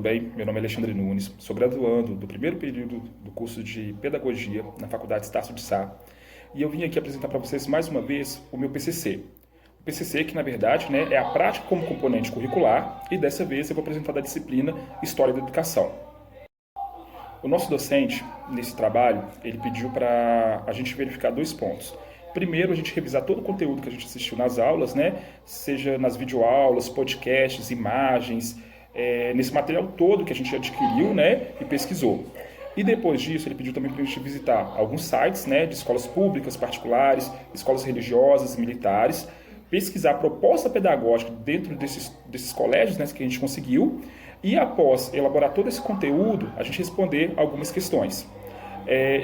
bem? Meu nome é Alexandre Nunes, sou graduando do primeiro período do curso de Pedagogia na Faculdade Estácio de Sá e eu vim aqui apresentar para vocês mais uma vez o meu PCC. O PCC que, na verdade, é a prática como componente curricular e dessa vez eu vou apresentar da disciplina História da Educação. O nosso docente, nesse trabalho, ele pediu para a gente verificar dois pontos. Primeiro, a gente revisar todo o conteúdo que a gente assistiu nas aulas, seja nas videoaulas, podcasts, imagens, nesse material todo que a gente adquiriu, e pesquisou. E depois disso, ele pediu também para a gente visitar alguns sites, de escolas públicas, particulares, escolas religiosas e militares, pesquisar a proposta pedagógica dentro desses colégios, que a gente conseguiu, e após elaborar todo esse conteúdo, a gente responder algumas questões.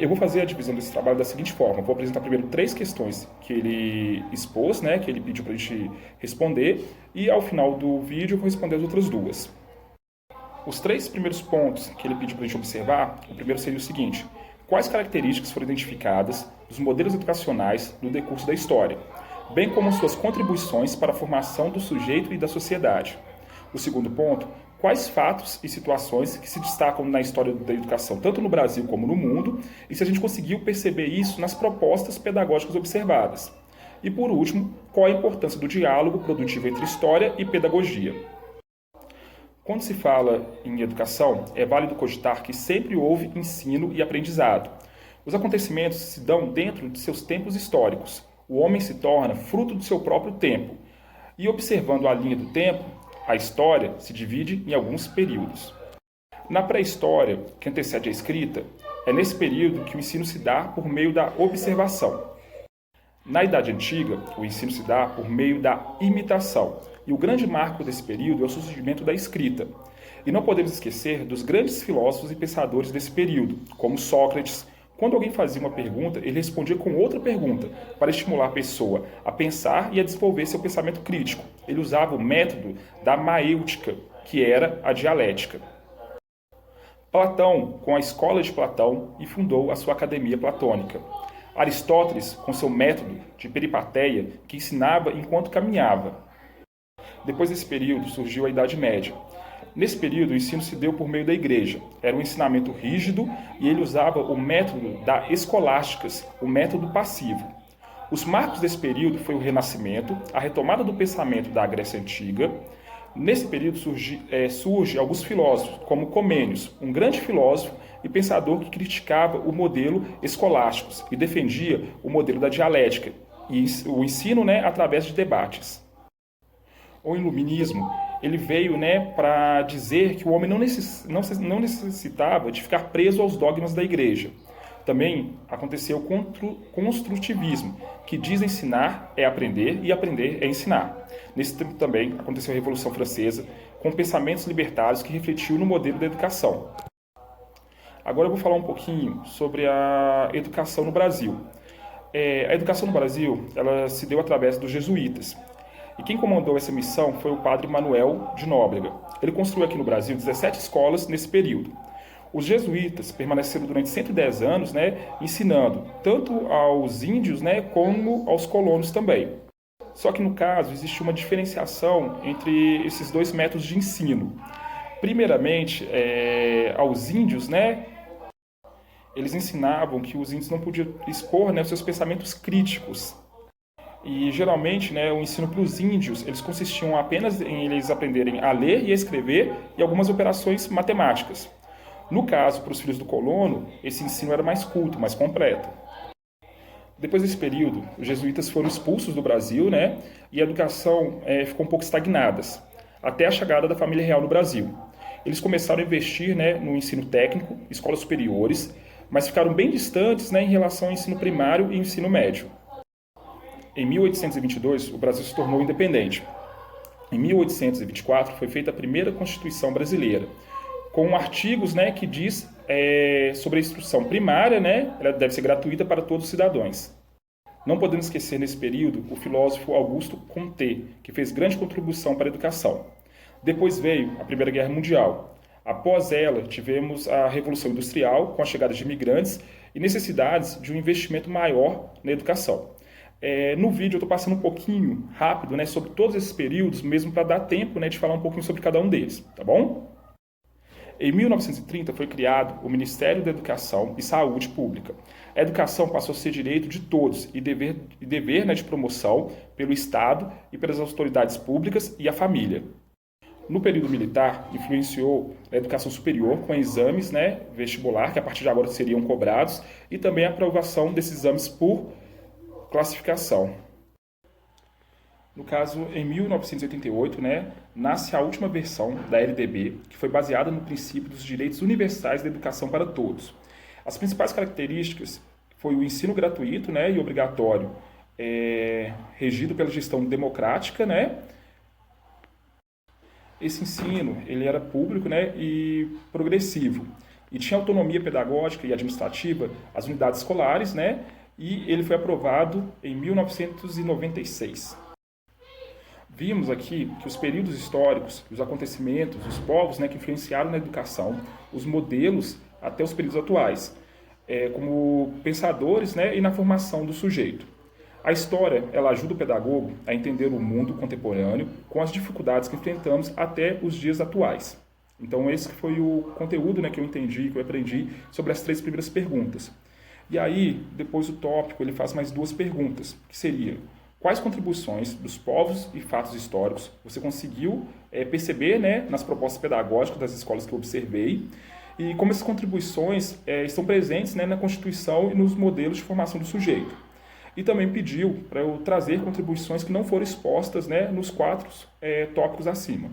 Eu vou fazer a divisão desse trabalho da seguinte forma: vou apresentar primeiro 3 questões que ele expôs, que ele pediu para a gente responder, e ao final do vídeo eu vou responder as outras 2. Os 3 primeiros pontos que ele pediu para a gente observar, o primeiro seria o seguinte: quais características foram identificadas dos modelos educacionais no decurso da história, bem como suas contribuições para a formação do sujeito e da sociedade. O segundo ponto: quais fatos e situações que se destacam na história da educação, tanto no Brasil como no mundo, e se a gente conseguiu perceber isso nas propostas pedagógicas observadas. E por último, qual a importância do diálogo produtivo entre história e pedagogia. Quando se fala em educação, é válido cogitar que sempre houve ensino e aprendizado. Os acontecimentos se dão dentro de seus tempos históricos. O homem se torna fruto do seu próprio tempo. E observando a linha do tempo, a história se divide em alguns períodos. Na pré-história, que antecede a escrita, é nesse período que o ensino se dá por meio da observação. Na Idade Antiga, o ensino se dá por meio da imitação. E o grande marco desse período é o surgimento da escrita. E não podemos esquecer dos grandes filósofos e pensadores desse período, como Sócrates. Quando alguém fazia uma pergunta, ele respondia com outra pergunta, para estimular a pessoa a pensar e a desenvolver seu pensamento crítico. Ele usava o método da maêutica, que era a dialética. Platão, com a escola de Platão, e fundou a sua academia platônica. Aristóteles, com seu método de peripateia, que ensinava enquanto caminhava. Depois desse período, surgiu a Idade Média. Nesse período, o ensino se deu por meio da igreja. Era um ensinamento rígido e ele usava o método da escolásticas, o método passivo. Os marcos desse período foi o Renascimento, a retomada do pensamento da Grécia Antiga. Nesse período surge alguns filósofos, como Comênios, um grande filósofo e pensador que criticava o modelo escolásticos e defendia o modelo da dialética e o ensino através de debates. O Iluminismo, ele veio para dizer que o homem não necessitava de ficar preso aos dogmas da igreja. Também aconteceu o construtivismo, que diz ensinar é aprender e aprender é ensinar. Nesse tempo também aconteceu a Revolução Francesa, com pensamentos libertários que refletiu no modelo da educação. Agora eu vou falar um pouquinho sobre a educação no Brasil. A educação no Brasil ela se deu através dos jesuítas. E quem comandou essa missão foi o padre Manuel de Nóbrega. Ele construiu aqui no Brasil 17 escolas nesse período. Os jesuítas permaneceram durante 110 anos, ensinando tanto aos índios, como aos colonos também. Só que no caso existe uma diferenciação entre esses 2 métodos de ensino. Primeiramente, aos índios, eles ensinavam que os índios não podiam expor os seus pensamentos críticos. E geralmente o ensino para os índios eles consistiam apenas em eles aprenderem a ler e a escrever e algumas operações matemáticas. No caso, para os filhos do colono, esse ensino era mais culto, mais completo. Depois desse período, os jesuítas foram expulsos do Brasil e a educação ficou um pouco estagnada, até a chegada da família real no Brasil. Eles começaram a investir no ensino técnico, escolas superiores, mas ficaram bem distantes em relação ao ensino primário e ensino médio. Em 1822, o Brasil se tornou independente. Em 1824, foi feita a primeira Constituição brasileira, com artigos que diz sobre a instrução primária, ela deve ser gratuita para todos os cidadãos. Não podemos esquecer nesse período o filósofo Augusto Comte, que fez grande contribuição para a educação. Depois veio a Primeira Guerra Mundial. Após ela, tivemos a Revolução Industrial, com a chegada de imigrantes e necessidades de um investimento maior na educação. No vídeo eu estou passando um pouquinho rápido sobre todos esses períodos, mesmo para dar tempo de falar um pouquinho sobre cada um deles, tá bom? Em 1930 foi criado o Ministério da Educação e Saúde Pública. A educação passou a ser direito de todos e dever, né, de promoção pelo Estado e pelas autoridades públicas e a família. No período militar, influenciou a educação superior com exames, né, vestibular, que a partir de agora seriam cobrados, e também a aprovação desses exames por classificação. No caso, em 1988, né, nasce a última versão da LDB, que foi baseada no princípio dos direitos universais da educação para todos. As principais características foi o ensino gratuito, né, e obrigatório, regido pela gestão democrática, né. Esse ensino ele era público, né, e progressivo, e tinha autonomia pedagógica e administrativa as unidades escolares, né, e ele foi aprovado em 1996. Vimos aqui que os períodos históricos, os acontecimentos, os povos, né, que influenciaram na educação, os modelos até os períodos atuais, como pensadores, né, e na formação do sujeito. A história ela ajuda o pedagogo a entender o mundo contemporâneo com as dificuldades que enfrentamos até os dias atuais. Então esse foi o conteúdo, né, que eu entendi, que eu aprendi sobre as 3 primeiras perguntas. E aí, depois o tópico ele faz mais 2 perguntas, que seria: quais contribuições dos povos e fatos históricos você conseguiu perceber, né, nas propostas pedagógicas das escolas que eu observei, e como essas contribuições estão presentes, né, na Constituição e nos modelos de formação do sujeito. E também pediu para eu trazer contribuições que não foram expostas, né, nos 4 tópicos acima.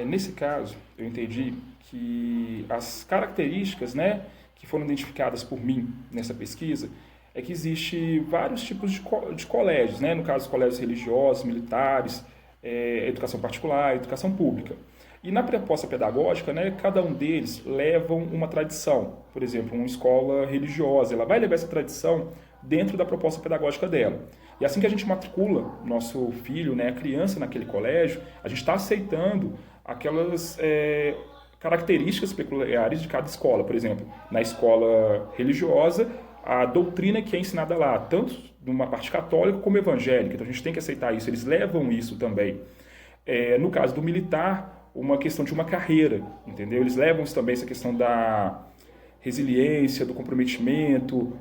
Nesse caso, eu entendi que as características, né, que foram identificadas por mim nessa pesquisa é que existe vários tipos de colégios, né? No caso, colégios religiosos, militares, educação particular, educação pública. E na proposta pedagógica, né, cada um deles leva uma tradição. Por exemplo, uma escola religiosa, ela vai levar essa tradição dentro da proposta pedagógica dela. E assim que a gente matricula nosso filho, né, a criança naquele colégio, a gente está aceitando aquelas características peculiares de cada escola. Por exemplo, na escola religiosa, a doutrina que é ensinada lá, tanto numa parte católica como evangélica, então a gente tem que aceitar isso, eles levam isso também. No caso do militar, uma questão de uma carreira, entendeu? Eles levam isso também, essa questão da resiliência, do comprometimento,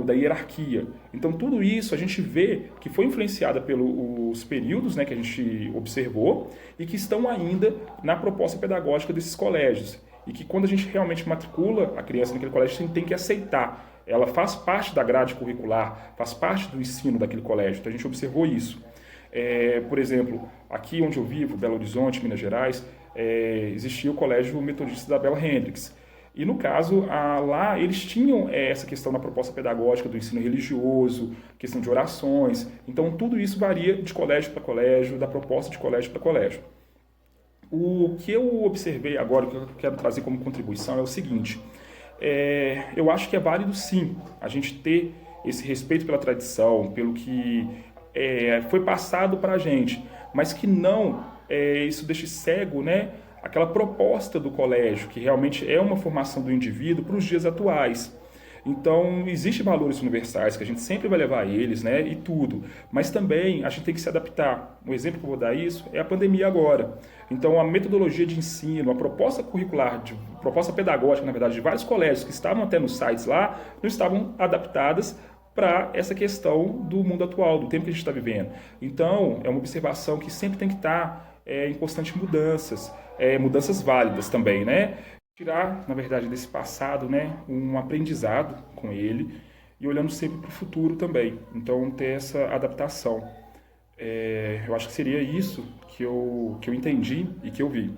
da hierarquia. Então tudo isso a gente vê que foi influenciada pelos períodos, né, que a gente observou e que estão ainda na proposta pedagógica desses colégios. E que quando a gente realmente matricula a criança naquele colégio, a gente tem que aceitar. Ela faz parte da grade curricular, faz parte do ensino daquele colégio. Então a gente observou isso. Por exemplo, aqui onde eu vivo, Belo Horizonte, Minas Gerais, existia o Colégio Metodista da Bela Hendrix. E no caso, lá eles tinham essa questão na proposta pedagógica do ensino religioso, questão de orações. Então tudo isso varia de colégio para colégio, da proposta de colégio para colégio. O que eu observei agora, o que eu quero trazer como contribuição é o seguinte: eu acho que é válido sim a gente ter esse respeito pela tradição, pelo que foi passado para a gente, mas que não isso deixe cego, né, aquela proposta do colégio, que realmente é uma formação do indivíduo para os dias atuais. Então, existem valores universais que a gente sempre vai levar a eles, né, e tudo. Mas também a gente tem que se adaptar. Um exemplo que eu vou dar isso é a pandemia agora. Então, a metodologia de ensino, a proposta curricular, proposta pedagógica, na verdade, de vários colégios que estavam até nos sites lá, não estavam adaptadas para essa questão do mundo atual, do tempo que a gente está vivendo. Então, é uma observação que sempre tem que estar em constantes mudanças, mudanças válidas também, né? Tirar, na verdade, desse passado, né, um aprendizado com ele e olhando sempre para o futuro também. Então, ter essa adaptação. Eu acho que seria isso que eu entendi e que eu vi.